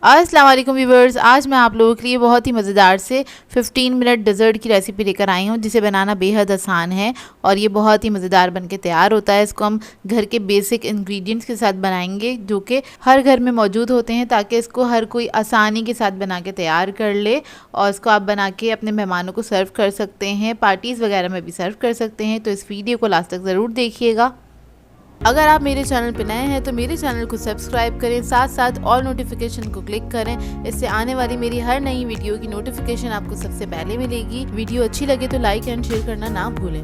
अस्सलाम वालेकुम व्यूवर्स, आज मैं आप लोगों के लिए बहुत ही मज़ेदार से 15 मिनट डेज़र्ट की रेसिपी लेकर आई हूँ, जिसे बनाना बेहद आसान है और ये बहुत ही मज़ेदार बनके तैयार होता है। इसको हम घर के बेसिक इंग्रेडिएंट्स के साथ बनाएंगे, जो कि हर घर में मौजूद होते हैं, ताकि इसको हर कोई आसानी के साथ बना के तैयार कर ले और इसको आप बना के अपने मेहमानों को सर्व कर सकते हैं, पार्टीज़ वगैरह में भी सर्व कर सकते हैं। तो इस वीडियो को लास्ट तक ज़रूर देखिएगा। अगर आप मेरे चैनल पर नए हैं तो मेरे चैनल को सब्सक्राइब करें, साथ साथ ऑल नोटिफिकेशन को क्लिक करें। इससे आने वाली मेरी हर नई वीडियो की नोटिफिकेशन आपको सबसे पहले मिलेगी। वीडियो अच्छी लगे तो लाइक एंड शेयर करना ना भूलें।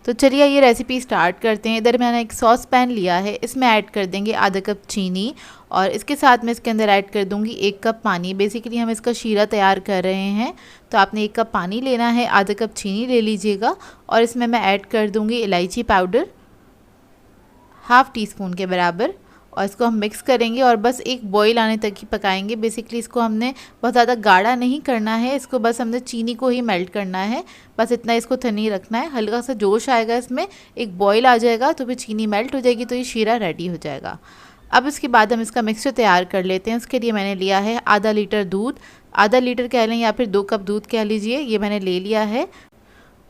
तो चलिए ये रेसिपी स्टार्ट करते हैं। इधर मैंने एक सॉस पैन लिया है, इसमें ऐड कर देंगे आधा कप चीनी और इसके साथ में इसके अंदर ऐड कर दूंगी 1 कप पानी। बेसिकली हम इसका शीरा तैयार कर रहे हैं, तो आपने 1 कप पानी लेना है, आधा कप चीनी ले लीजिएगा और इसमें मैं ऐड कर दूंगी इलायची पाउडर ½ टीस्पून के बराबर और इसको हम मिक्स करेंगे और बस एक बॉईल आने तक ही पकाएंगे। बेसिकली इसको हमने बहुत ज़्यादा गाढ़ा नहीं करना है, इसको बस हमने चीनी को ही मेल्ट करना है, बस इतना इसको नहीं रखना है। हल्का सा जोश आएगा, इसमें एक बॉईल आ जाएगा तो फिर चीनी मेल्ट हो जाएगी, तो ये शीरा रेडी हो जाएगा। अब इसके बाद हम इसका मिक्सचर तैयार कर लेते हैं। उसके लिए मैंने लिया है आधा लीटर दूध, आधा लीटर कह लें या फिर 2 कप दूध कह लीजिए, ये मैंने ले लिया है।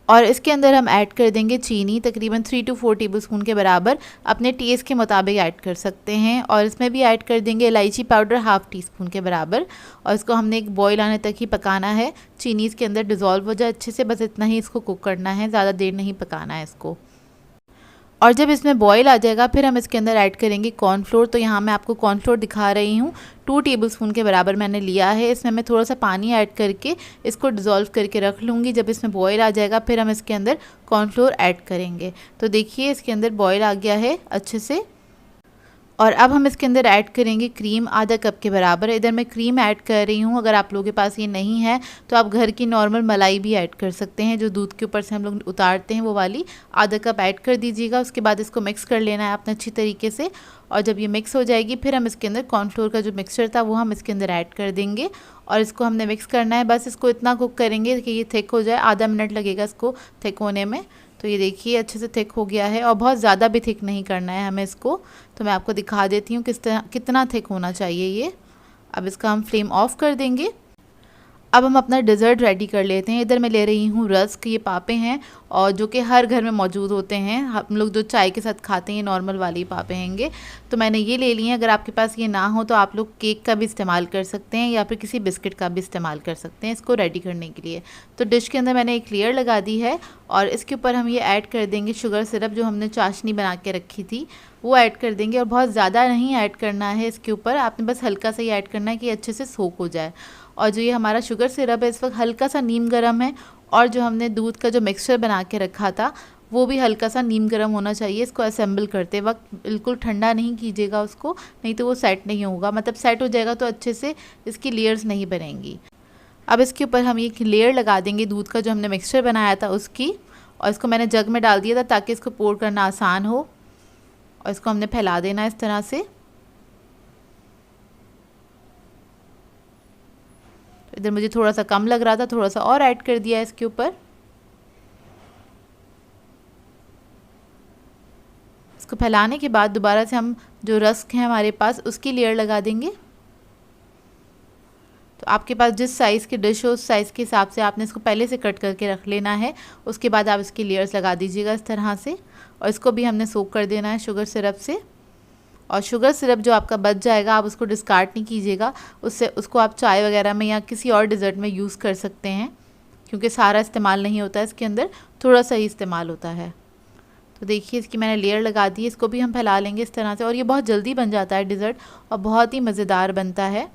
और इसके अंदर हम ऐड कर देंगे चीनी, तकरीबन 3 to 4 टेबलस्पून के बराबर, अपने टेस्ट के मुताबिक ऐड कर सकते हैं। और इसमें भी ऐड कर देंगे इलायची पाउडर ½ टीस्पून के बराबर और इसको हमने एक बॉईल आने तक ही पकाना है। चीनी इसके अंदर डिज़ोल्व हो जाए अच्छे से, बस इतना ही इसको कुक करना है, ज़्यादा देर नहीं पकाना है इसको। और जब इसमें बॉईल आ जाएगा फिर हम इसके अंदर ऐड करेंगे कॉर्नफ्लोर। तो यहाँ मैं आपको कॉर्नफ्लोर दिखा रही हूँ, 2 टेबलस्पून के बराबर मैंने लिया है। इसमें मैं थोड़ा सा पानी ऐड करके इसको डिज़ोल्व करके रख लूँगी। जब इसमें बॉईल आ जाएगा फिर हम इसके अंदर कॉर्नफ्लोर ऐड करेंगे। तो देखिए इसके अंदर बॉईल आ गया है अच्छे से। और अब हम इसके अंदर ऐड करेंगे क्रीम, आधा कप के बराबर। इधर मैं क्रीम ऐड कर रही हूँ, अगर आप लोगों के पास ये नहीं है तो आप घर की नॉर्मल मलाई भी ऐड कर सकते हैं, जो दूध के ऊपर से हम लोग उतारते हैं, वो वाली आधा कप ऐड कर दीजिएगा। उसके बाद इसको मिक्स कर लेना है आपने अच्छी तरीके से। और जब ये मिक्स हो जाएगी फिर हम इसके अंदर कॉर्नफ्लोर का जो मिक्सचर था वो हम इसके अंदर ऐड कर देंगे और इसको हमने मिक्स करना है। बस इसको इतना कुक करेंगे कि ये थिक हो जाए, आधा मिनट लगेगा इसको थिक होने में। तो ये देखिए अच्छे से थिक हो गया है और बहुत ज़्यादा भी थिक नहीं करना है हमें इसको। तो मैं आपको दिखा देती हूँ कितना थिक होना चाहिए ये। अब इसका हम फ्लेम ऑफ कर देंगे। अब हम अपना डेज़र्ट रेडी कर लेते हैं। इधर मैं ले रही हूँ रस्क, ये पापे हैं और जो कि हर घर में मौजूद होते हैं, हम लोग जो चाय के साथ खाते हैं, नॉर्मल वाले पापे हैंगे। तो मैंने ये ले लिए हैं। अगर आपके पास ये ना हो तो आप लोग केक का भी इस्तेमाल कर सकते हैं या फिर किसी बिस्किट का भी इस्तेमाल कर सकते हैं इसको रेडी करने के लिए। तो डिश के अंदर मैंने एक लेयर लगा दी है और इसके ऊपर हम ये ऐड कर देंगे शुगर सिरप, जो हमने चाशनी बना के रखी थी वो ऐड कर देंगे। और बहुत ज़्यादा नहीं ऐड करना है इसके ऊपर, आपने बस हल्का सा ही ऐड करना है कि अच्छे से सोक हो जाए। और जो ये हमारा शुगर सिरप है इस वक्त हल्का सा नीम गर्म है और जो हमने दूध का जो मिक्सचर बना के रखा था वो भी हल्का सा नीम गर्म होना चाहिए। इसको असेंबल करते वक्त बिल्कुल ठंडा नहीं कीजिएगा उसको, नहीं तो वो सेट नहीं होगा। मतलब सेट हो जाएगा तो अच्छे से इसकी लेयर्स नहीं बनेंगी। अब इसके ऊपर हम एक लेयर लगा देंगे दूध का जो हमने मिक्सचर बनाया था उसकी, और इसको मैंने जग में डाल दिया था ताकि इसको पोर करना आसान हो। और इसको हमने फैला देना इस तरह से। इधर मुझे थोड़ा सा कम लग रहा था, थोड़ा सा और ऐड कर दिया इसके ऊपर। इसको फैलाने के बाद दोबारा से हम जो रस्क है हमारे पास उसकी लेयर लगा देंगे। तो आपके पास जिस साइज़ की डिश हो उस साइज़ के हिसाब से आपने इसको पहले से कट करके रख लेना है। उसके बाद आप इसकी लेयर्स लगा दीजिएगा इस तरह से और इसको भी हमने सोक कर देना है शुगर सिरप से। और शुगर सिरप जो आपका बच जाएगा आप उसको डिस्कार्ड नहीं कीजिएगा, उसको आप चाय वगैरह में या किसी और डिज़र्ट में यूज़ कर सकते हैं, क्योंकि सारा इस्तेमाल नहीं होता है इसके अंदर, थोड़ा सा ही इस्तेमाल होता है। तो देखिए इसकी मैंने लेयर लगा दी है, इसको भी हम फैला लेंगे इस तरह से। और ये बहुत जल्दी बन जाता है डिज़र्ट और बहुत ही मज़ेदार बनता है।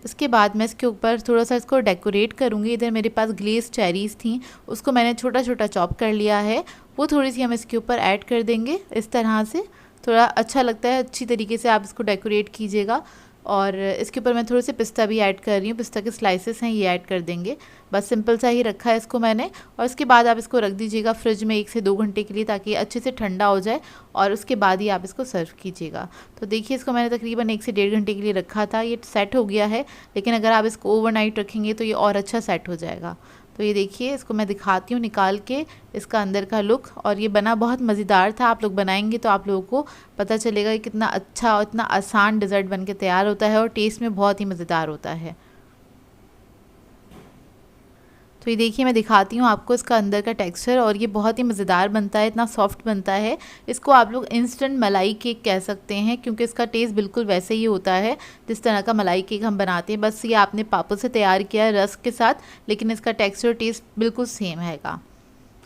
इसके बाद मैं इसके ऊपर थोड़ा सा इसको डेकोरेट करूँगी। इधर मेरे पास ग्लेज़ चेरीज़ थी, उसको मैंने छोटा छोटा चॉप कर लिया है, वो थोड़ी सी हम इसके ऊपर ऐड कर देंगे इस तरह से। थोड़ा अच्छा लगता है, अच्छी तरीके से आप इसको डेकोरेट कीजिएगा। और इसके ऊपर मैं थोड़े से पिस्ता भी ऐड कर रही हूँ, पिस्ता के स्लाइसेस हैं ये ऐड कर देंगे। बस सिंपल सा ही रखा है इसको मैंने। और इसके बाद आप इसको रख दीजिएगा फ्रिज में 1 से 2 घंटे के लिए, ताकि अच्छे से ठंडा हो जाए और उसके बाद ही आप इसको सर्व कीजिएगा। तो देखिए इसको मैंने तकरीबन 1 से 1.5 घंटे के लिए रखा था, ये सेट हो गया है। लेकिन अगर आप इसको ओवरनाइट रखेंगे तो ये और अच्छा सेट हो जाएगा। तो ये देखिए, इसको मैं दिखाती हूँ निकाल के इसका अंदर का लुक। और ये बना बहुत मज़ेदार था। आप लोग बनाएंगे तो आप लोगों को पता चलेगा कि कितना अच्छा और इतना आसान डिज़र्ट बन के तैयार होता है और टेस्ट में बहुत ही मज़ेदार होता है। तो ये देखिए, मैं दिखाती हूँ आपको इसका अंदर का टेक्सचर, और ये बहुत ही मज़ेदार बनता है, इतना सॉफ्ट बनता है। इसको आप लोग इंस्टेंट मलाई केक कह सकते हैं, क्योंकि इसका टेस्ट बिल्कुल वैसे ही होता है जिस तरह का मलाई केक हम बनाते हैं। बस ये आपने पापड़ से तैयार किया है रस्क के साथ, लेकिन इसका टेक्सचर टेस्ट बिल्कुल सेम हैगा।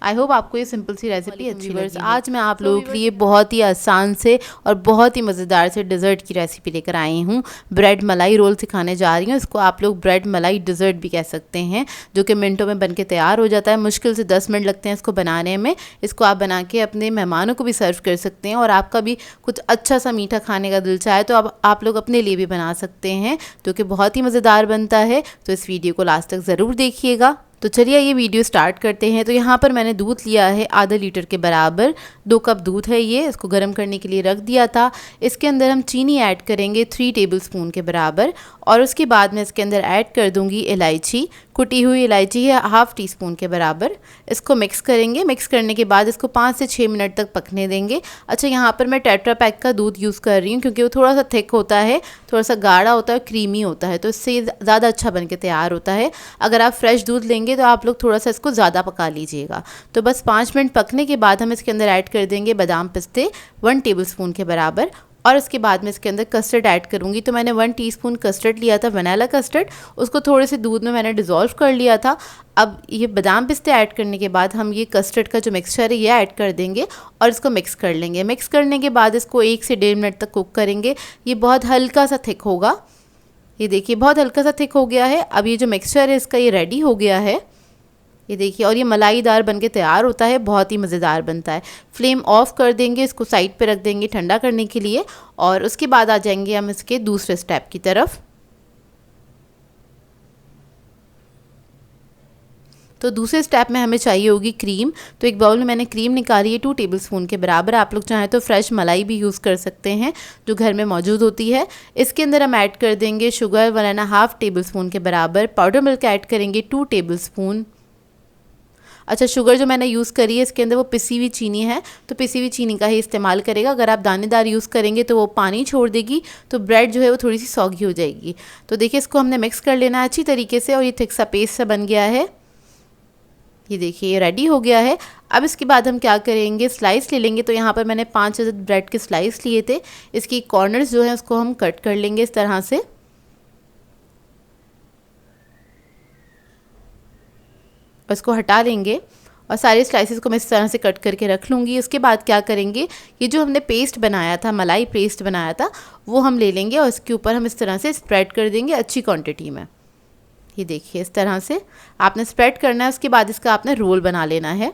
आई होप आपको ये सिंपल सी रेसिपी अच्छी लगी। आज मैं आप लोगों के लिए बहुत ही आसान से और बहुत ही मज़ेदार से डिज़र्ट की रेसिपी लेकर आई हूँ। ब्रेड मलाई रोल सिखाने जा रही हूँ। इसको आप लोग ब्रेड मलाई डिज़र्ट भी कह सकते हैं, जो कि मिनटों में बन के तैयार हो जाता है। मुश्किल से 10 मिनट लगते हैं इसको बनाने में। इसको आप बना के अपने मेहमानों को भी सर्व कर सकते हैं, और आपका भी कुछ अच्छा सा मीठा खाने का दिल चाहे तो आप लोग अपने लिए भी बना सकते हैं, जो कि बहुत ही मज़ेदार बनता है। तो इस वीडियो को लास्ट तक ज़रूर देखिएगा। तो चलिए ये वीडियो स्टार्ट करते हैं। तो यहाँ पर मैंने दूध लिया है आधा लीटर के बराबर, 2 कप दूध है ये। इसको गर्म करने के लिए रख दिया था। इसके अंदर हम चीनी ऐड करेंगे 3 टेबलस्पून के बराबर, और उसके बाद मैं इसके अंदर ऐड कर दूंगी इलायची। कुटी हुई इलायची है ½ टीस्पून के बराबर। इसको मिक्स करेंगे। मिक्स करने के बाद इसको 5 से 6 मिनट तक पकने देंगे। अच्छा, यहाँ पर मैं टेट्रा पैक का दूध यूज़ कर रही हूँ, क्योंकि वो थोड़ा सा थिक होता है, थोड़ा सा गाढ़ा होता है, क्रीमी होता है, तो इससे ज़्यादा अच्छा बन के तैयार होता है। अगर आप फ्रेश दूध लेंगे तो आप लोग थोड़ा सा इसको ज़्यादा पका लीजिएगा। तो बस 5 मिनट पकने के बाद हम इसके अंदर ऐड कर देंगे बादाम पिस्ते 1 टेबलस्पून के बराबर, और उसके बाद में इसके अंदर कस्टर्ड ऐड करूँगी। तो मैंने 1 टीस्पून कस्टर्ड लिया था, वनीला कस्टर्ड। उसको थोड़े से दूध में मैंने डिज़ोल्व कर लिया था। अब ये बादाम पिस्ते ऐड करने के बाद हम ये कस्टर्ड का जो मिक्सचर है ये ऐड कर देंगे, और इसको मिक्स कर लेंगे। मिक्स करने के बाद इसको 1 से 1.5 मिनट तक कुक करेंगे। ये बहुत हल्का सा थिक होगा। ये देखिए, बहुत हल्का सा थिक हो गया है। अब ये जो मिक्सचर है इसका ये रेडी हो गया है। ये देखिए, और ये मलाईदार बनके तैयार होता है, बहुत ही मज़ेदार बनता है। फ्लेम ऑफ कर देंगे, इसको साइड पे रख देंगे ठंडा करने के लिए, और उसके बाद आ जाएंगे हम इसके दूसरे स्टेप की तरफ। तो दूसरे स्टेप में हमें चाहिए होगी क्रीम। तो एक बाउल में मैंने क्रीम निकाली है 2 टेबलस्पून के बराबर। आप लोग चाहें तो फ्रेश मलाई भी यूज़ कर सकते हैं, जो घर में मौजूद होती है। इसके अंदर हम ऐड कर देंगे शुगर 1½ टेबलस्पून के बराबर। पाउडर मिल्क ऐड करेंगे 2 टेबलस्पून। अच्छा, शुगर जो मैंने यूज़ करी है इसके अंदर वो पिसी हुई चीनी है, तो पिसी हुई चीनी का ही इस्तेमाल करेगा। अगर आप दानेदार यूज़ करेंगे तो वो पानी छोड़ देगी, तो ब्रेड जो है वो थोड़ी सी सॉगी हो जाएगी। तो देखिए, इसको हमने मिक्स कर लेना है अच्छी तरीके से, और ये थिक सा पेस्ट सा बन गया है। ये देखिए, ये रेडी हो गया है। अब इसके बाद हम क्या करेंगे, स्लाइस ले लेंगे। तो यहाँ पर मैंने 5 अदद ब्रेड के स्लाइस लिए थे। इसकी कॉर्नर्स जो हैं उसको हम कट कर लेंगे इस तरह से, इसको हटा लेंगे, और सारे स्लाइसेस को मैं इस तरह से कट करके रख लूँगी। उसके बाद क्या करेंगे, ये जो हमने पेस्ट बनाया था, मलाई पेस्ट बनाया था, वो हम ले लेंगे और इसके ऊपर हम इस तरह से स्प्रेड कर देंगे अच्छी क्वांटिटी में। ये देखिए, इस तरह से आपने स्प्रेड करना है। उसके बाद इसका आपने रोल बना लेना है।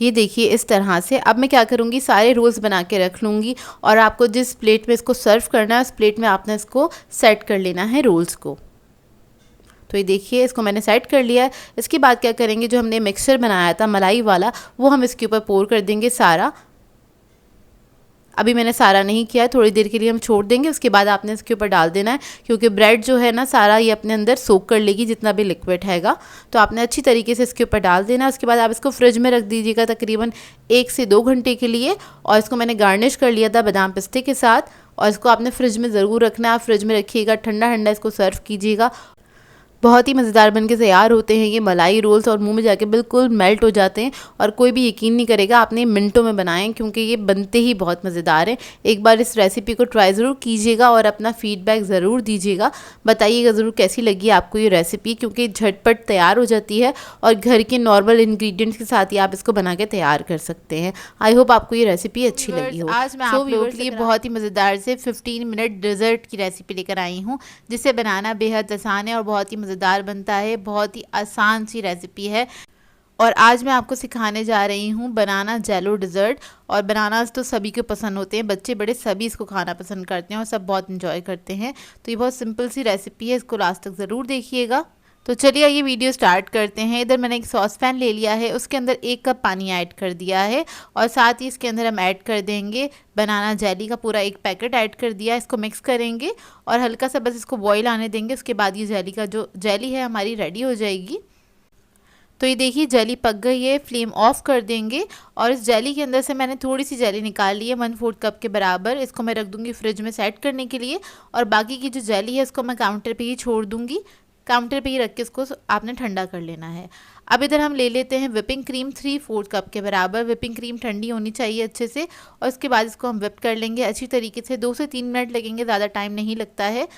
ये देखिए, इस तरह से। अब मैं क्या करूँगी, सारे रोल्स बना के रख लूँगी, और आपको जिस प्लेट में इसको सर्व करना है उस प्लेट में आपने इसको सेट कर लेना है रोल्स को। तो ये देखिए, इसको मैंने सेट कर लिया है। इसके बाद क्या करेंगे, जो हमने मिक्सचर बनाया था मलाई वाला, वो हम इसके ऊपर पोर कर देंगे सारा। अभी मैंने सारा नहीं किया है, थोड़ी देर के लिए हम छोड़ देंगे। उसके बाद आपने इसके ऊपर डाल देना है, क्योंकि ब्रेड जो है ना सारा ये अपने अंदर सोक कर लेगी जितना भी लिक्विड हैगा। तो आपने अच्छी तरीके से इसके ऊपर डाल देना है। उसके बाद आप इसको फ्रिज में रख दीजिएगा तकरीबन 1 से 2 घंटे के लिए। और इसको मैंने गार्निश कर लिया था बादाम पिस्ते के साथ, और इसको आपने फ्रिज में ज़रूर रखना है। आप फ्रिज में रखिएगा, ठंडा ठंडा इसको सर्व कीजिएगा। बहुत ही मज़ेदार बनके तैयार होते हैं ये मलाई रोल्स, और मुंह में जाके बिल्कुल मेल्ट हो जाते हैं, और कोई भी यकीन नहीं करेगा आपने मिनटों में बनाएं, क्योंकि ये बनते ही बहुत मज़ेदार हैं। एक बार इस रेसिपी को ट्राई ज़रूर कीजिएगा और अपना फीडबैक ज़रूर दीजिएगा। बताइएगा ज़रूर कैसी लगी आपको ये रेसिपी, क्योंकि झटपट तैयार हो जाती है, और घर के नॉर्मल इंग्रेडिएंट्स के साथ ही आप इसको बना के तैयार कर सकते हैं। आई होप आपको ये रेसिपी अच्छी लगी हो। आज मैं आप लोगों के लिए बहुत ही मज़ेदार से 15 मिनट डिज़र्ट की रेसिपी लेकर आई हूँ, जिसे बनाना बेहद आसान है और बहुत ही मज़ेदार बनता है। बहुत ही आसान सी रेसिपी है, और आज मैं आपको सिखाने जा रही हूँ बनाना जेलो डिज़र्ट। और बनानास तो सभी को पसंद होते हैं, बच्चे बड़े सभी इसको खाना पसंद करते हैं, और सब बहुत इंजॉय करते हैं। तो ये बहुत सिंपल सी रेसिपी है, इसको लास्ट तक ज़रूर देखिएगा। तो चलिए ये वीडियो स्टार्ट करते हैं। इधर मैंने एक सॉस पैन ले लिया है, उसके अंदर 1 कप पानी ऐड कर दिया है, और साथ ही इसके अंदर हम ऐड कर देंगे बनाना जेली का पूरा 1 पैकेट ऐड कर दिया। इसको मिक्स करेंगे और हल्का सा बस इसको बॉईल आने देंगे। उसके बाद ये जेली का जो जेली है हमारी रेडी हो जाएगी। तो ये देखिए जेली पक गई है, फ्लेम ऑफ कर देंगे और इस जेली के अंदर से मैंने थोड़ी सी जेली निकाल ली है 1/4 कप के बराबर। इसको मैं रख दूंगी फ्रिज में सेट करने के लिए और बाकी की जो जेली है इसको मैं काउंटर पे ही छोड़ दूंगी। काउंटर पे ही रख के इसको आपने ठंडा कर लेना है। अब इधर हम ले लेते हैं विपिंग क्रीम 3/4 कप के बराबर। विपिंग क्रीम ठंडी होनी चाहिए अच्छे से और इसके बाद इसको हम विप कर लेंगे अच्छी तरीके से। 2 से 3 मिनट लगेंगे, ज़्यादा टाइम नहीं लगता है।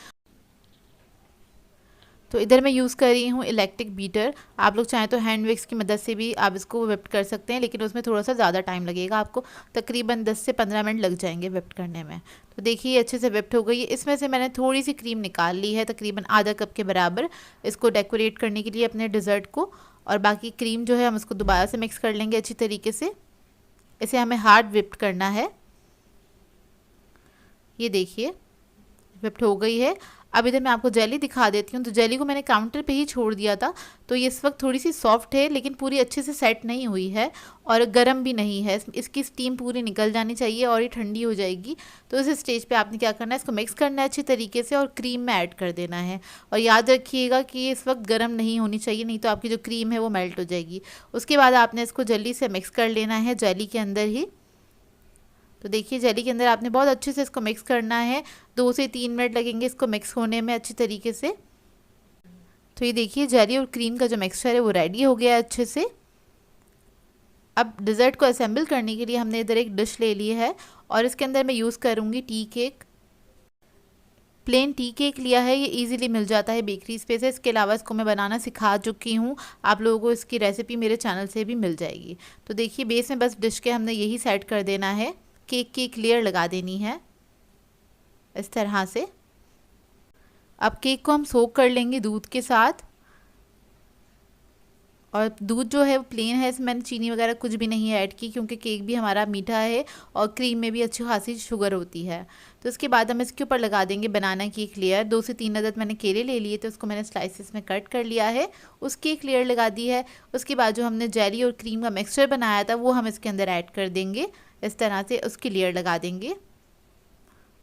तो इधर मैं यूज़ कर रही हूँ इलेक्ट्रिक बीटर। आप लोग चाहें तो हैंड विक्स की मदद से भी आप इसको विप्ट कर सकते हैं, लेकिन उसमें थोड़ा सा ज़्यादा टाइम लगेगा, आपको तकरीबन 10 से 15 मिनट लग जाएंगे विप्ट करने में। तो देखिए अच्छे से विप्ट हो गई है। इसमें से मैंने थोड़ी सी क्रीम निकाल ली है, तकरीबन आधा कप के बराबर, इसको डेकोरेट करने के लिए अपने डिज़र्ट को। और बाकी क्रीम जो है हम उसको दोबारा से मिक्स कर लेंगे अच्छी तरीके से। इसे हमें हार्ड विप्ट करना है। ये देखिए विप्ट हो गई है। अब इधर मैं आपको जेली दिखा देती हूँ। तो जेली को मैंने काउंटर पे ही छोड़ दिया था, तो ये इस वक्त थोड़ी सी सॉफ्ट है, लेकिन पूरी अच्छे से सेट नहीं हुई है और गर्म भी नहीं है। इसकी स्टीम पूरी निकल जानी चाहिए और ये ठंडी हो जाएगी। तो इस स्टेज पे आपने क्या करना है, इसको मिक्स करना है अच्छी तरीके से और क्रीम में ऐड कर देना है। और याद रखिएगा कि इस वक्त गर्म नहीं होनी चाहिए, नहीं तो आपकी जो क्रीम है वो मेल्ट हो जाएगी। उसके बाद आपने इसको जल्दी से मिक्स कर लेना है जेली के अंदर ही। तो देखिए जेली के अंदर आपने बहुत अच्छे से इसको मिक्स करना है। 2 से 3 मिनट लगेंगे इसको मिक्स होने में अच्छी तरीके से। तो ये देखिए जेली और क्रीम का जो मिक्सचर है वो रेडी हो गया है अच्छे से। अब डिज़र्ट को असेंबल करने के लिए हमने इधर एक डिश ले ली है और इसके अंदर मैं यूज़ करूँगी tea cake. Plain tea cake लिया है, ये इजीली मिल जाता है बेकरीज पे से। इसके अलावा इसको मैं बनाना सिखा चुकी हूँ, आप लोगों को इसकी रेसिपी मेरे चैनल से भी मिल जाएगी। तो देखिए बेस में बस डिश के हमने यही सेट कर देना है। केक की एक लेयर लगा देनी है इस तरह से। अब केक को हम सोक कर लेंगे दूध के साथ। और दूध जो है वो प्लेन है, इसमें मैंने चीनी वगैरह कुछ भी नहीं ऐड की, क्योंकि केक भी हमारा मीठा है और क्रीम में भी अच्छी खासी शुगर होती है। तो इसके बाद हम इसके ऊपर लगा देंगे बनाना की एक लेयर। 2 से 3 अदद मैंने केले ले लिए, तो उसको मैंने स्लाइसेस में कट कर लिया है, उसकी एक लेयर लगा दी है। उसके बाद जो हमने जेली और क्रीम का मिक्सचर बनाया था वो हम इसके अंदर ऐड कर देंगे इस तरह से, उसकी लेयर लगा देंगे।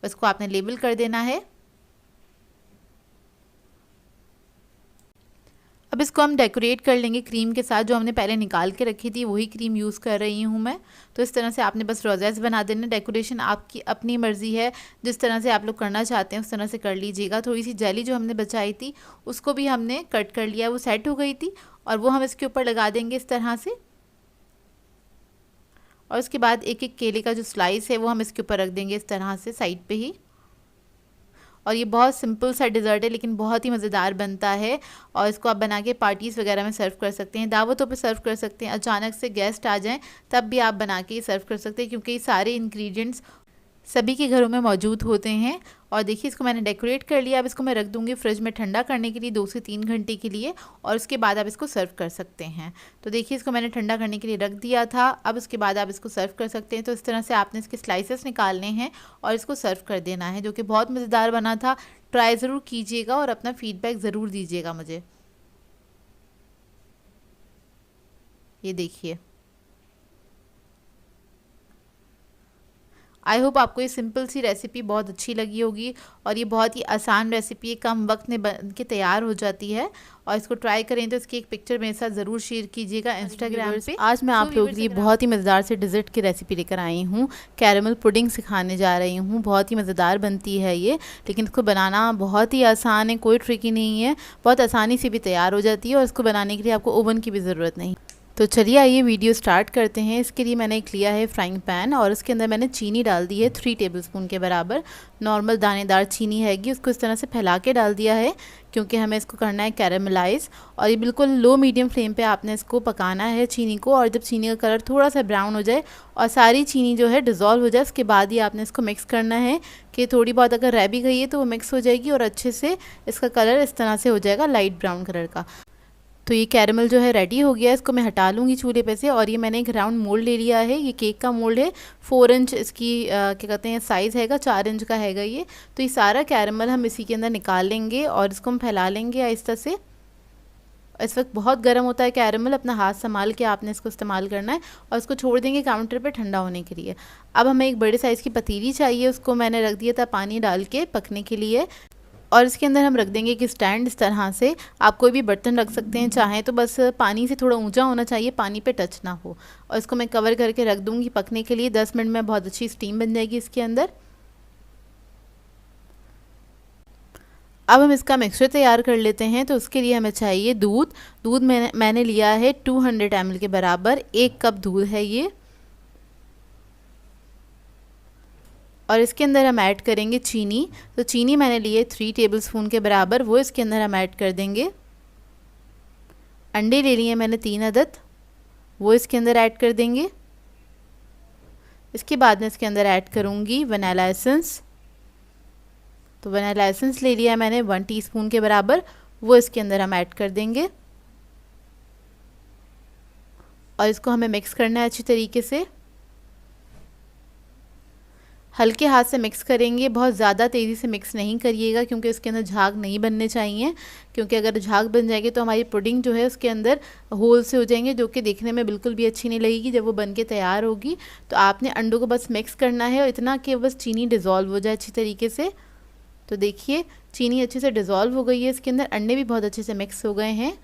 इसको आपने लेबल कर देना है। अब इसको हम डेकोरेट कर लेंगे क्रीम के साथ। जो हमने पहले निकाल के रखी थी वही क्रीम यूज़ कर रही हूँ मैं। तो इस तरह से आपने बस रोजेस बना देना। डेकोरेशन आपकी अपनी मर्ज़ी है, जिस तरह से आप लोग करना चाहते हैं उस तरह से कर लीजिएगा। थोड़ी सी जेली जो हमने बचाई थी उसको भी हमने कट कर लिया, वो सेट हो गई थी और वो हम इसके ऊपर लगा देंगे इस तरह से। और उसके बाद एक एक केले का जो स्लाइस है वो हम इसके ऊपर रख देंगे इस तरह से साइड पे ही। और ये बहुत सिंपल सा डिज़र्ट है, लेकिन बहुत ही मज़ेदार बनता है। और इसको आप बना के पार्टीज़ वगैरह में सर्व कर सकते हैं, दावतों पे सर्व कर सकते हैं। अचानक से गेस्ट आ जाएं तब भी आप बना के सर्व कर सकते हैं, क्योंकि ये सारे इंग्रेडिएंट्स सभी के घरों में मौजूद होते हैं। और देखिए इसको मैंने डेकोरेट कर लिया। अब इसको मैं रख दूंगी फ्रिज में ठंडा करने के लिए 2 से 3 घंटे के लिए, और उसके बाद आप इसको सर्व कर सकते हैं। तो देखिए इसको मैंने ठंडा करने के लिए रख दिया था। अब उसके बाद आप इसको सर्व कर सकते हैं। तो इस तरह से आपने इसके स्लाइसेस निकालने हैं और इसको सर्व कर देना है, जो कि बहुत मज़ेदार बना था। ट्राई ज़रूर कीजिएगा और अपना फीडबैक ज़रूर दीजिएगा मुझे। ये देखिए, आई होप आपको ये सिंपल सी रेसिपी बहुत अच्छी लगी होगी। और ये बहुत ही आसान रेसिपी है, कम वक्त में बन के तैयार हो जाती है। और इसको ट्राई करें तो इसकी एक पिक्चर मेरे साथ ज़रूर शेयर कीजिएगा इंस्टाग्राम पे। आज मैं आप लोगों के लिए बहुत ही मज़ेदार से डिज़र्ट की रेसिपी लेकर आई हूँ। कैरेमल पुडिंग सिखाने जा रही हूँ। बहुत ही मज़ेदार बनती है ये, लेकिन इसको बनाना बहुत ही आसान है, कोई ट्रिकी नहीं है, बहुत आसानी से भी तैयार हो जाती है। और इसको बनाने के लिए आपको ओवन की भी ज़रूरत नहीं। तो चलिए आइए वीडियो स्टार्ट करते हैं। इसके लिए मैंने एक लिया है फ्राइंग पैन और उसके अंदर मैंने चीनी डाल दी है 3 टेबलस्पून के बराबर। नॉर्मल दानेदार चीनी हैगी, उसको इस तरह से फैला के डाल दिया है, क्योंकि हमें इसको करना है कैरेमलाइज़। और ये बिल्कुल लो मीडियम फ्लेम पे आपने इसको पकाना है चीनी को। और जब चीनी का कलर थोड़ा सा ब्राउन हो जाए और सारी चीनी जो है डिज़ोल्व हो जाए, उसके बाद ही आपने इसको मिक्स करना है। कि थोड़ी बहुत अगर रह भी गई है तो वो मिक्स हो जाएगी और अच्छे से इसका कलर इस तरह से हो जाएगा लाइट ब्राउन कलर का। तो ये कैरेमल जो है रेडी हो गया है, इसको मैं हटा लूँगी चूल्हे पे से। और ये मैंने एक राउंड मोल्ड ले लिया है, ये केक का मोल्ड है। 4 इंच इसकी क्या कहते हैं साइज़ हैगा, 4 इंच का हैगा ये। तो ये सारा कैरेमल हम इसी के अंदर निकाल लेंगे और इसको हम फैला लेंगे आहिस्ता से। इस वक्त बहुत गर्म होता है कैरेमल, अपना हाथ संभाल के आपने इसको इस्तेमाल करना है। और इसको छोड़ देंगे काउंटर पे ठंडा होने के लिए। अब हमें एक बड़े साइज़ की पतीली चाहिए, उसको मैंने रख दिया था पानी डाल के पकने के लिए। और इसके अंदर हम रख देंगे एक स्टैंड। इस तरह से आप कोई भी बर्तन रख सकते हैं, चाहें तो बस पानी से थोड़ा ऊंचा होना चाहिए, पानी पे टच ना हो। और इसको मैं कवर करके रख दूंगी पकने के लिए। 10 मिनट में बहुत अच्छी स्टीम बन जाएगी इसके अंदर। अब हम इसका मिक्सचर तैयार कर लेते हैं। तो उसके लिए हमें चाहिए दूध। दूध मैंने लिया है 200 ml के बराबर, 1 कप दूध है ये। और इसके अंदर हम ऐड करेंगे चीनी। तो चीनी मैंने ली है 3 टेबलस्पून के बराबर, वो इसके अंदर हम ऐड कर देंगे। अंडे ले लिए मैंने 3 अदद, वो इसके अंदर ऐड कर देंगे। इसके बाद में इसके अंदर ऐड करूँगी वनीला एसेंस। तो वनीला एसेंस ले लिया है मैंने 1 टीस्पून के बराबर, वो इसके अंदर हम ऐड कर देंगे। और इसको हमें मिक्स करना है अच्छी तरीके से। हल्के हाथ से मिक्स करेंगे, बहुत ज़्यादा तेज़ी से मिक्स नहीं करिएगा क्योंकि इसके अंदर झाग नहीं बनने चाहिए। क्योंकि अगर झाग बन जाएंगे तो हमारी पुडिंग जो है उसके अंदर होल से हो जाएंगे, जो कि देखने में बिल्कुल भी अच्छी नहीं लगेगी जब वो बन के तैयार होगी। तो आपने अंडों को बस मिक्स करना है और इतना कि बस चीनी डिज़ोल्व हो जाए अच्छी तरीके से। तो देखिए चीनी अच्छे से डिज़ोल्व हो गई है इसके अंदर, अंडे भी बहुत अच्छे से मिक्स हो गए हैं।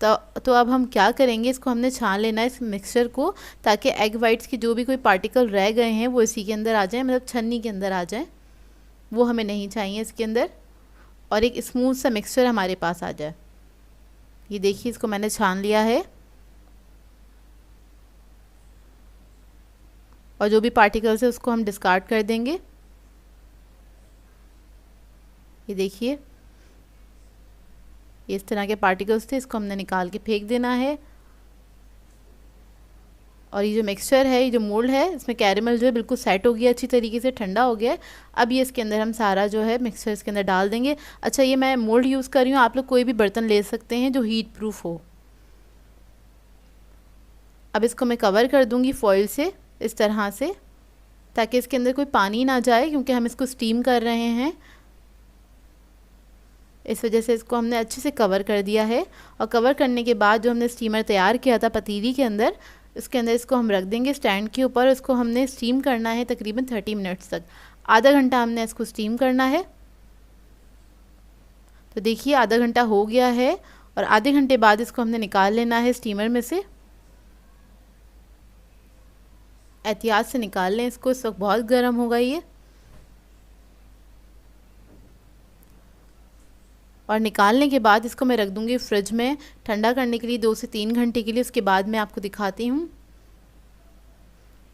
तो अब हम क्या करेंगे, इसको हमने छान लेना है इस मिक्सचर को, ताकि एग वाइट्स की जो भी कोई पार्टिकल रह गए हैं वो इसी के अंदर आ जाए, मतलब छन्नी के अंदर आ जाए, वो हमें नहीं चाहिए इसके अंदर। और एक स्मूथ सा मिक्सचर हमारे पास आ जाए। ये देखिए इसको मैंने छान लिया है। और जो भी पार्टिकल्स है उसको हम डिस्कार्ड कर देंगे। ये देखिए इस तरह के पार्टिकल्स थे, इसको हमने निकाल के फेंक देना है। और ये जो मिक्सचर है, ये जो मोल्ड है, इसमें कैरेमल जो है बिल्कुल सेट हो गया, अच्छी तरीके से ठंडा हो गया है। अब ये इसके अंदर हम सारा जो है मिक्सचर इसके अंदर डाल देंगे। अच्छा ये मैं मोल्ड यूज़ कर रही हूँ, आप लोग कोई भी बर्तन ले सकते हैं जो हीट प्रूफ हो। अब इसको मैं कवर कर दूँगी फॉइल से इस तरह से, ताकि इसके अंदर कोई पानी ना जाए, क्योंकि हम इसको स्टीम कर रहे हैं। इस वजह से इसको हमने अच्छे से कवर कर दिया है। और कवर करने के बाद जो हमने स्टीमर तैयार किया था पतीली के अंदर, इसके अंदर इसको हम रख देंगे स्टैंड के ऊपर। इसको हमने स्टीम करना है तकरीबन 30 मिनट्स तक, आधा घंटा हमने इसको स्टीम करना है। तो देखिए आधा घंटा हो गया है और आधे घंटे बाद इसको हमने निकाल लेना है स्टीमर में से। एहतियात से निकाल लें इसको, इस वक्त बहुत गर्म होगा ये। और निकालने के बाद इसको मैं रख दूँगी फ्रिज में ठंडा करने के लिए 2 से 3 घंटे के लिए। उसके बाद मैं आपको दिखाती हूँ।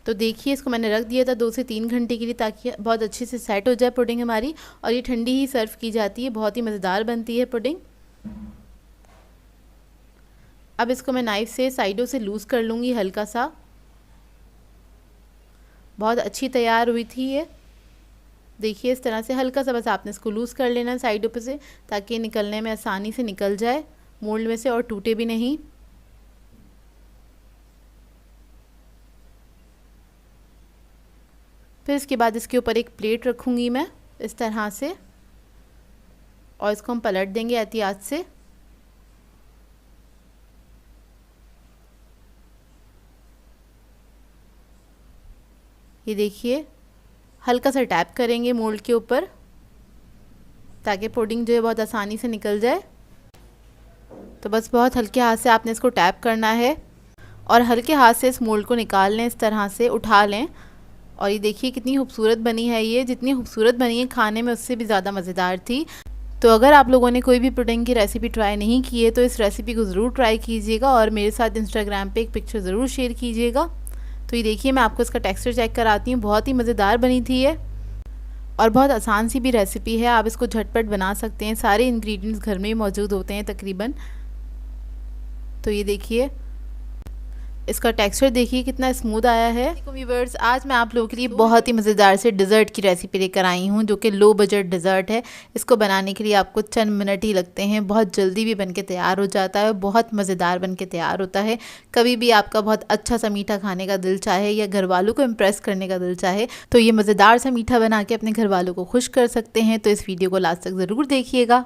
तो देखिए इसको मैंने रख दिया था 2 से 3 घंटे के लिए, ताकि बहुत अच्छे से सेट हो जाए पुडिंग हमारी। और ये ठंडी ही सर्व की जाती है, बहुत ही मज़ेदार बनती है पुडिंग। अब इसको मैं नाइफ़ से साइडों से लूज़ कर लूँगी हल्का सा। बहुत अच्छी तैयार हुई थी ये। देखिए इस तरह से हल्का सा बस आपने इसको लूज़ कर लेना है साइडों पे से, ताकि निकलने में आसानी से निकल जाए मोल्ड में से और टूटे भी नहीं। फिर इसके बाद इसके ऊपर एक प्लेट रखूँगी मैं इस तरह से, और इसको हम पलट देंगे एहतियात से। ये देखिए हल्का सा टैप करेंगे मोल्ड के ऊपर, ताकि पुडिंग जो है बहुत आसानी से निकल जाए। तो बस बहुत हल्के हाथ से आपने इसको टैप करना है और हल्के हाथ से इस मोल्ड को निकाल लें, इस तरह से उठा लें। और ये देखिए कितनी खूबसूरत बनी है ये, जितनी खूबसूरत बनी है खाने में उससे भी ज़्यादा मज़ेदार थी। तो अगर आप लोगों ने कोई भी पुडिंग की रेसिपी ट्राई नहीं की है तो इस रेसिपी को ज़रूर ट्राई कीजिएगा और मेरे साथ इंस्टाग्राम पे एक पिक्चर ज़रूर शेयर कीजिएगा। तो ये देखिए मैं आपको इसका टेक्सचर चेक कराती हूँ, बहुत ही मज़ेदार बनी थी ये और बहुत आसान सी भी रेसिपी है। आप इसको झटपट बना सकते हैं, सारे इंग्रेडिएंट्स घर में ही मौजूद होते हैं तकरीबन। तो ये देखिए इसका टेक्सचर देखिए कितना स्मूथ आया है। व्यूअर्स आज मैं आप लोगों के लिए बहुत ही मज़ेदार से डिज़र्ट की रेसिपी लेकर आई हूँ, जो कि लो बजट डिज़र्ट है। इसको बनाने के लिए आपको चंद मिनट ही लगते हैं, बहुत जल्दी भी बनके तैयार हो जाता है, बहुत मज़ेदार बनके तैयार होता है। कभी भी आपका बहुत अच्छा सा मीठा खाने का दिल चाहे या घर वालों को इम्प्रेस करने का दिल चाहे तो ये मज़ेदार सा मीठा बना के अपने घर वालों को खुश कर सकते हैं। तो इस वीडियो को लास्ट तक ज़रूर देखिएगा।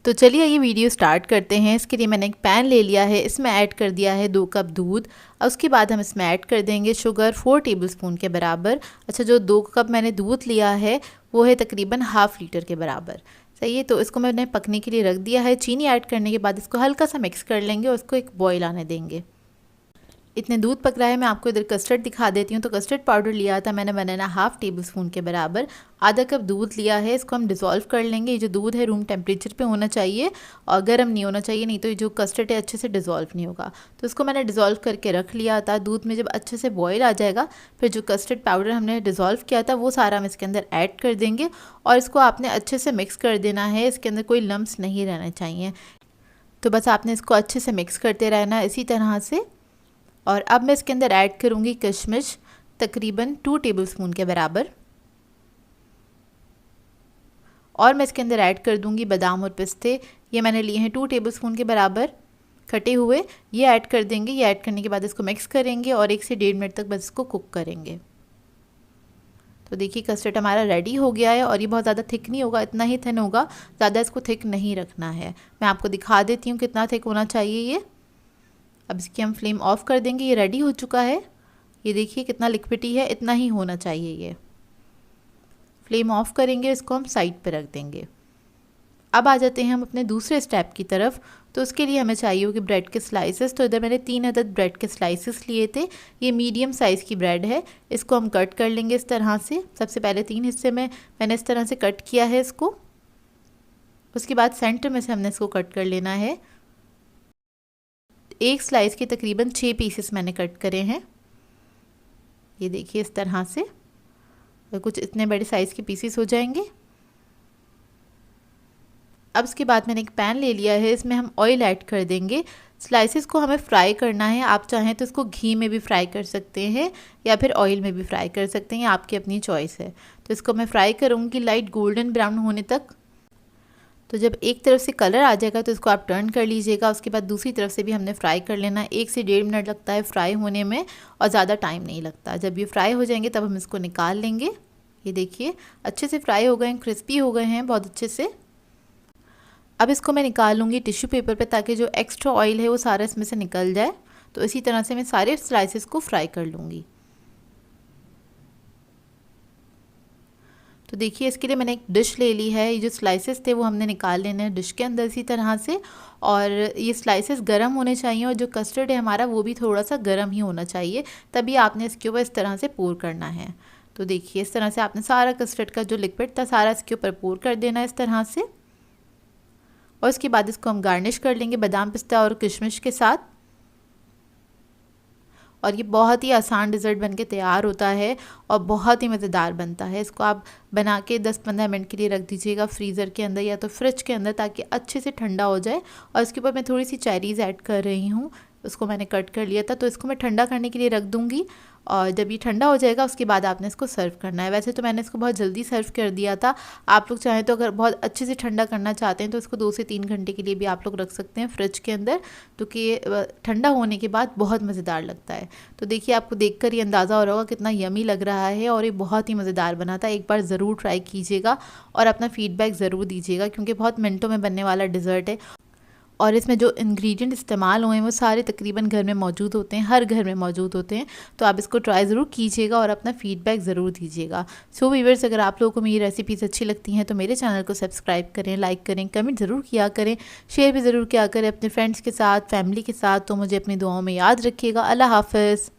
तो चलिए ये वीडियो स्टार्ट करते हैं। इसके लिए मैंने एक पैन ले लिया है, इसमें ऐड कर दिया है 2 कप दूध और उसके बाद हम इसमें ऐड कर देंगे शुगर 4 टेबलस्पून के बराबर। अच्छा जो 2 कप मैंने दूध लिया है वो है तकरीबन ½ लीटर के बराबर। सही है, तो इसको मैंने पकने के लिए रख दिया है। चीनी ऐड करने के बाद इसको हल्का सा मिक्स कर लेंगे और उसको एक बॉईल आने देंगे। इतने दूध पक रहा है, मैं आपको इधर कस्टर्ड दिखा देती हूँ। तो कस्टर्ड पाउडर लिया था मैंने बनाना हाफ टेबल स्पून के बराबर, आधा कप दूध लिया है। इसको हम डिज़ोल्व कर लेंगे। ये जो दूध है रूम टेम्परेचर पे होना चाहिए और गर्म नहीं होना चाहिए, नहीं तो ये जो कस्टर्ड है अच्छे से डिज़ोल्व नहीं होगा। तो इसको मैंने डिज़ोल्व करके रख लिया था। दूध में जब अच्छे से बॉयल आ जाएगा, फिर जो कस्टर्ड पाउडर हमने डिज़ोल्व किया था वो सारा हम इसके अंदर ऐड कर देंगे और इसको आपने अच्छे से मिक्स कर देना है। इसके अंदर कोई लम्स नहीं रहने चाहिए। तो बस आपने इसको अच्छे से मिक्स करते रहना इसी तरह से। और अब मैं इसके अंदर ऐड करूँगी किशमिश, तकरीबन 2 टेबलस्पून के बराबर, और मैं इसके अंदर ऐड कर दूँगी बादाम और पिस्ते। ये मैंने लिए हैं 2 टेबलस्पून के बराबर कटे हुए, ये ऐड कर देंगे। ये ऐड करने के बाद इसको मिक्स करेंगे और 1 से 1.5 मिनट तक बस इसको कुक करेंगे। तो देखिए कस्टर्ड हमारा रेडी हो गया है और ये बहुत ज़्यादा थिक नहीं होगा, इतना ही थिन होगा, ज़्यादा इसको थिक नहीं रखना है। मैं आपको दिखा देती हूँ कितना थिक होना चाहिए ये। अब इसकी हम फ्लेम ऑफ कर देंगे। ये रेडी हो चुका है। ये देखिए कितना लिक्विडी है, इतना ही होना चाहिए ये। फ्लेम ऑफ करेंगे, इसको हम साइड पे रख देंगे। अब आ जाते हैं हम अपने दूसरे स्टेप की तरफ। तो उसके लिए हमें चाहिए होगी ब्रेड के स्लाइसेस। तो इधर मैंने 3 अदद ब्रेड के स्लाइसेस लिए थे। ये मीडियम साइज़ की ब्रेड है। इसको हम कट कर लेंगे इस तरह से। सबसे पहले 3 हिस्से में मैंने इस तरह से कट किया है इसको। उसके बाद सेंटर में से हमने इसको कट कर लेना है। एक स्लाइस के तकरीबन 6 पीसेस मैंने कट करे हैं। ये देखिए इस तरह से, और कुछ इतने बड़े साइज़ के पीसेस हो जाएंगे। अब इसके बाद मैंने एक पैन ले लिया है, इसमें हम ऑयल ऐड कर देंगे। स्लाइसेस को हमें फ्राई करना है। आप चाहें तो इसको घी में भी फ्राई कर सकते हैं या फिर ऑयल में भी फ्राई कर सकते हैं, आपकी अपनी चॉइस है। तो इसको मैं फ्राई करूँगी लाइट गोल्डन ब्राउन होने तक। तो जब एक तरफ से कलर आ जाएगा तो इसको आप टर्न कर लीजिएगा। उसके बाद दूसरी तरफ से भी हमने फ्राई कर लेना है। 1 से 1.5 मिनट लगता है फ्राई होने में और ज़्यादा टाइम नहीं लगता। जब ये फ्राई हो जाएंगे तब हम इसको निकाल लेंगे। ये देखिए अच्छे से फ्राई हो गए हैं, क्रिस्पी हो गए हैं बहुत अच्छे से। अब इसको मैं निकाल लूँगी टिश्यू पेपर पे, ताकि जो एक्स्ट्रा ऑयल है वो सारा इसमें से निकल जाए। तो इसी तरह से मैं सारे स्लाइसेस को फ्राई कर लूँगी। तो देखिए इसके लिए मैंने एक डिश ले ली है। ये जो स्लाइसेस थे वो हमने निकाल लेने हैं डिश के अंदर इसी तरह से। और ये स्लाइसेस गरम होने चाहिए और जो कस्टर्ड है हमारा वो भी थोड़ा सा गरम ही होना चाहिए, तभी आपने इसके ऊपर इस तरह से पोर करना है। तो देखिए इस तरह से आपने सारा कस्टर्ड का जो लिक्विड था सारा इसके ऊपर पोर कर देना है इस तरह से। और उसके बाद इसको हम गार्निश कर लेंगे बादाम पिस्ता और किशमिश के साथ। और ये बहुत ही आसान डिज़र्ट बनके तैयार होता है और बहुत ही मज़ेदार बनता है। इसको आप बना के 10-15 मिनट के लिए रख दीजिएगा फ्रीज़र के अंदर या तो फ्रिज के अंदर, ताकि अच्छे से ठंडा हो जाए। और इसके ऊपर मैं थोड़ी सी चेरीज़ ऐड कर रही हूँ, उसको मैंने कट कर लिया था। तो इसको मैं ठंडा करने के लिए रख दूँगी और जब ये ठंडा हो जाएगा उसके बाद आपने इसको सर्व करना है। वैसे तो मैंने इसको बहुत जल्दी सर्व कर दिया था। आप लोग चाहें तो अगर बहुत अच्छे से ठंडा करना चाहते हैं तो इसको 2 से 3 घंटे के लिए भी आप लोग रख सकते हैं फ्रिज के अंदर, क्योंकि ठंडा होने के बाद बहुत मज़ेदार लगता है। तो देखिए आपको देखकर ही अंदाज़ा हो रहा होगा कितना यमी लग रहा है और ये बहुत ही मज़ेदार बना था। एक बार ज़रूर ट्राई कीजिएगा और अपना फ़ीडबैक ज़रूर दीजिएगा, क्योंकि बहुत मिनटों में बनने वाला डिज़र्ट है। और इसमें जो इंग्रेडिएंट इस्तेमाल हुए हैं वो सारे तकरीबन घर में मौजूद होते हैं, हर घर में मौजूद होते हैं। तो आप इसको ट्राई ज़रूर कीजिएगा और अपना फ़ीडबैक ज़रूर दीजिएगा। सो व्यूअर्स, अगर आप लोगों को मेरी रेसिपीज़ अच्छी लगती हैं तो मेरे चैनल को सब्सक्राइब करें, लाइक करें, कमेंट ज़रूर किया करें, शेयर भी ज़रूर किया करें अपने फ्रेंड्स के साथ, फैमिली के साथ। तो मुझे अपनी दुआओं में याद रखिएगा। अल्लाह हाफ़िज़।